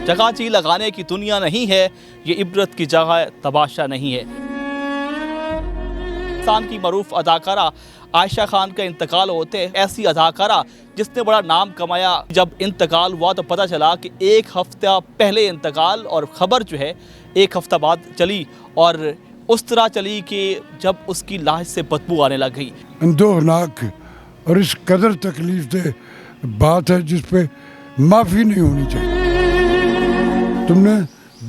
جگہ جی لگانے کی دنیا نہیں ہے، یہ عبرت کی جگہ تماشا نہیں ہے۔ پاکستان کی معروف اداکارہ عائشہ خان کا انتقال ہوتے ایسی اداکارہ جس نے بڑا نام کمایا، جب انتقال ہوا تو پتہ چلا کہ ایک ہفتہ پہلے انتقال، اور خبر جو ہے ایک ہفتہ بعد چلی، اور اس طرح چلی کہ جب اس کی لاش سے بدبو آنے لگ گئی۔ اندوہناک اور اس قدر تکلیف دہ بات ہے جس پہ معافی نہیں ہونی چاہیے۔ تم نے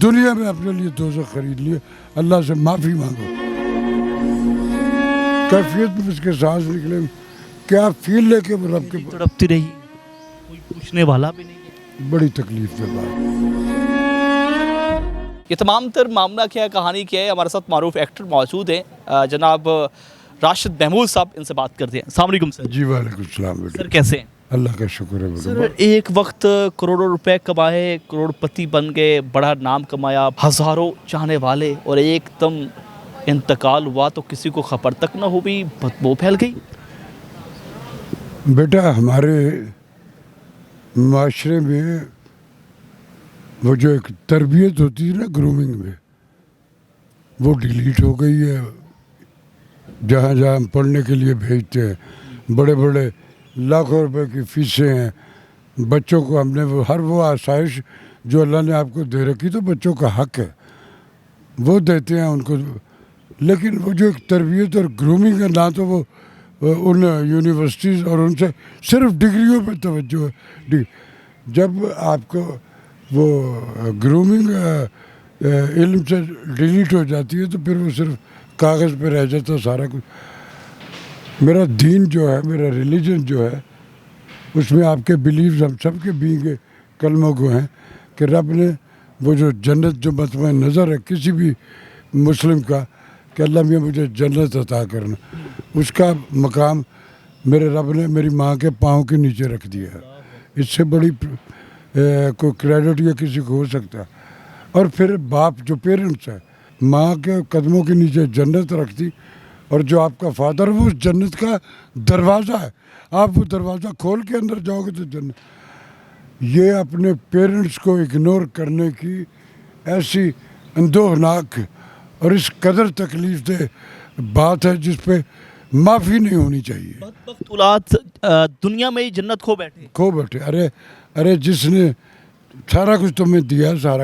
دنیا میں اپنے لیے دوزخ خرید لیا، اللہ سے معافی مانگو۔ کیفیت میں اس کے سانس نکلے، کیا فیل لے کے وہ رب کے تڑپتی رہی، کوئی پوچھنے والا بھی نہیں ہے۔ بڑی تکلیف دہ بات۔ یہ تمام تر معاملہ کیا ہے، کہانی کیا ہے، ہمارے ساتھ معروف ایکٹر موجود ہیں، جناب راشد محمود صاحب، ان سے بات کرتے ہیں۔ السلام علیکم سر۔ جی وعلیکم السلام بیٹا۔ سر کیسے ہیں؟ اللہ کا شکر ہے سر، بیٹا۔ ایک وقت کروڑوں روپے کمائے، کروڑ پتی بن گئے، بڑا نام کمایا، ہزاروں چاہنے والے، اور ایک دم انتقال ہوا تو کسی کو خبر تک نہ ہوئی، بدبو پھیل گئی۔ بیٹا ہمارے معاشرے میں وہ جو ایک تربیت ہوتی ہے نا گرومنگ میں، وہ ڈیلیٹ ہو گئی ہے۔ جہاں جہاں ہم پڑھنے کے لیے بھیجتے ہیں، بڑے بڑے لاکھوں روپے کی فیسیں ہیں، بچوں کو ہم نے ہر وہ آسائش جو اللہ نے آپ کو دے رکھی تو بچوں کا حق ہے، وہ دیتے ہیں ان کو، لیکن وہ جو ایک تربیت اور گرومنگ ہے، نہ تو وہ ان یونیورسٹیز اور ان سے صرف ڈگریوں پہ توجہ ہے۔ جب آپ کو وہ گرومنگ علم سے ڈیلیٹ ہو جاتی ہے تو پھر وہ صرف کاغذ پہ رہ جاتا سارا کچھ۔ میرا دین جو ہے، میرا ریلیجن جو ہے، اس میں آپ کے بیلیوز ہم سب کے بینگ کلموں کو ہیں کہ رب نے وہ جو جنت جو مطمع نظر ہے کسی بھی مسلم کا کہ اللہ میاں مجھے جنت عطا کرنا، اس کا مقام میرے رب نے میری ماں کے پاؤں کے نیچے رکھ دیا ہے۔ اس سے بڑی کوئی کریڈٹ یا کسی کو ہو سکتا ہے؟ اور پھر باپ جو پیرنٹس ہے، ماں کے قدموں کے نیچے جنت رکھتی، اور جو آپ کا فادر وہ اس جنت کا دروازہ ہے، آپ وہ دروازہ کھول کے اندر جاؤ گے تو جنت۔ یہ اپنے پیرنٹس کو اگنور کرنے کی ایسی اندوہناک اور اس قدر تکلیف دہ بات ہے جس پہ معافی نہیں ہونی چاہیے۔ بدبخت اولاد دنیا میں ہی جنت کھو بیٹھے۔ ارے جس نے سارا کچھ تمہیں دیا، سارا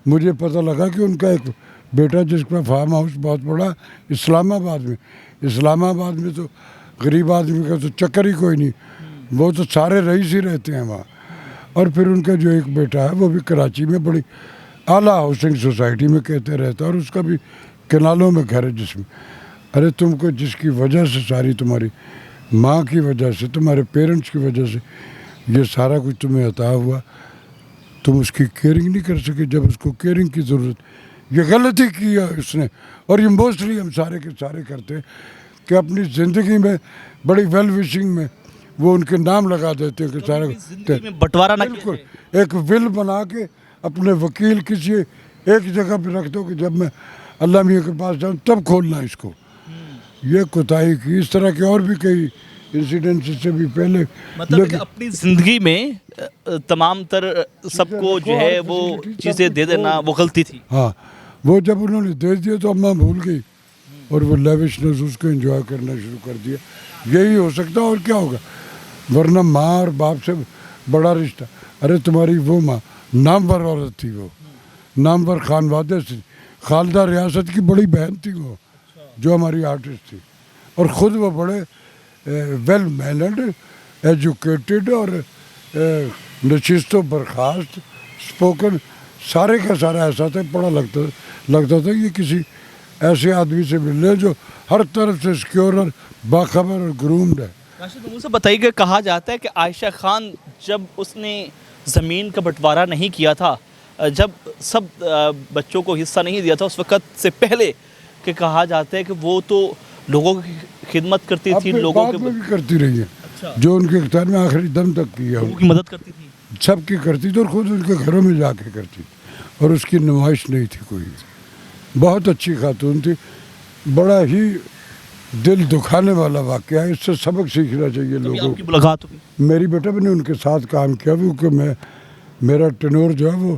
مجھے پتہ لگا کہ ان کا ایک بیٹا جس کا فارم ہاؤس بہت بڑا اسلام آباد میں تو غریب آدمی کا تو چکر ہی کوئی نہیں، وہ تو سارے رئیس ہی رہتے ہیں وہاں۔ اور پھر ان کا جو ایک بیٹا ہے وہ بھی کراچی میں بڑی اعلیٰ ہاؤسنگ سوسائٹی میں کہتے رہتا ہے، اور اس کا بھی کنالوں میں گھر ہے جس میں۔ ارے تم کو جس کی وجہ سے، ساری تمہاری ماں کی وجہ سے، تمہارے پیرنٹس کی وجہ سے یہ سارا کچھ تمہیں عطا ہوا، تم اس کی کیئرنگ نہیں کر سکے جب اس کو کیئرنگ کی ضرورت۔ یہ غلطی کی ہے اس نے، اور یہ موسٹلی ہم سارے کے سارے کرتے ہیں کہ اپنی زندگی میں بڑی ویل وشنگ میں وہ ان کے نام لگا دیتے ہیں کہ سارے بٹوارا نہ بالکل ایک ول بنا کے اپنے وکیل کسی ایک جگہ پہ رکھ دو کہ جب میں اللہ میاں کے پاس جاؤں تب کھولنا اس کو۔ یہ کوتاہی کی، اس طرح کے اور بھی کئی انسیڈنٹس سے بھی پہلے، مطلب کہ اپنی زندگی میں تمام تر سب کو جو ہے وہ چیزیں دے دینا وہ غلطی تھی۔ ہاں، وہ جب انہوں نے دے دیا تو اماں بھول گئی اور وہ لیوشنس اس کو انجوائے کرنا شروع کر دیا۔ یہی ہو سکتا اور کیا ہوگا، ورنہ ماں اور باپ سے بڑا رشتہ۔ ارے تمہاری وہ ماں نامور عورت تھی، وہ نامور خانوادے سے، خالدہ ریاست کی بڑی بہن تھی وہ، جو ہماری آرٹسٹ تھی، اور خود وہ بڑے ویل مینرڈ، ایجوکیٹڈ اور نشست و برخاست، اسپوکن، سارے کا سارا ایسا تھا، پڑھا لگتا تھا یہ کسی ایسے آدمی سے مل رہے جو ہر طرف سے سیکیور اور باخبر اور گرومڈ ہے۔ راشد محمود سے بتائیے کہ کہا جاتا ہے کہ عائشہ خان جب اس نے زمین کا بٹوارا نہیں کیا تھا، جب سب بچوں کو حصہ نہیں دیا تھا، اس وقت سے پہلے کہ کہا جاتا ہے کہ وہ تو لوگوں کی خدمت کرتی تھی، لوگوں کی بھی کرتی رہی ہے، جو ان کے اختیار میں آخری دم تک کیا، لوگوں کی مدد کرتی تھی، سب کی کرتی تھی، اور خود ان کے گھروں میں جا کے کرتی، اور اس کی نمائش نہیں تھی کوئی۔ بہت اچھی خاتون تھی، بڑا ہی دل دکھانے والا واقعہ ہے، اس سے سبق سیکھنا چاہیے لوگوں آپ کی ملاقات ہوئی؟ میری بیٹا میں نے ان کے ساتھ کام کیا، کیونکہ میرا ٹینور جو ہے وہ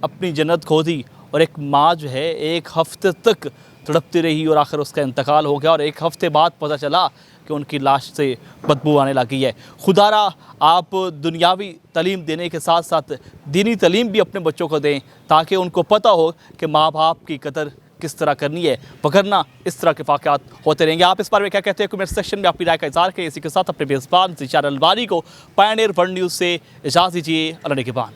اپنی جنت کھو دی اور ایک ماں جو ہے ایک ہفتے تک تڑپتی رہی اور آخر اس کا انتقال ہو گیا اور ایک ہفتے بعد پتہ چلا کہ ان کی لاش سے بدبو آنے لگی ہے۔ خدا را آپ دنیاوی تعلیم دینے کے ساتھ ساتھ دینی تعلیم بھی اپنے بچوں کو دیں تاکہ ان کو پتہ ہو کہ ماں باپ کی قدر کس طرح کرنی ہے، وگرنہ اس طرح کے واقعات ہوتے رہیں گے۔ آپ اس بارے میں کیا کہتے ہیں کمنٹ سیکشن میں اپنی رائے کا اظہار کریں۔ اسی کے ساتھ اپنے میزبان ذیشان الواری کو پائنیئر ورلڈ نیوز سے اجازت دیجیے۔ اللہ نگہبان۔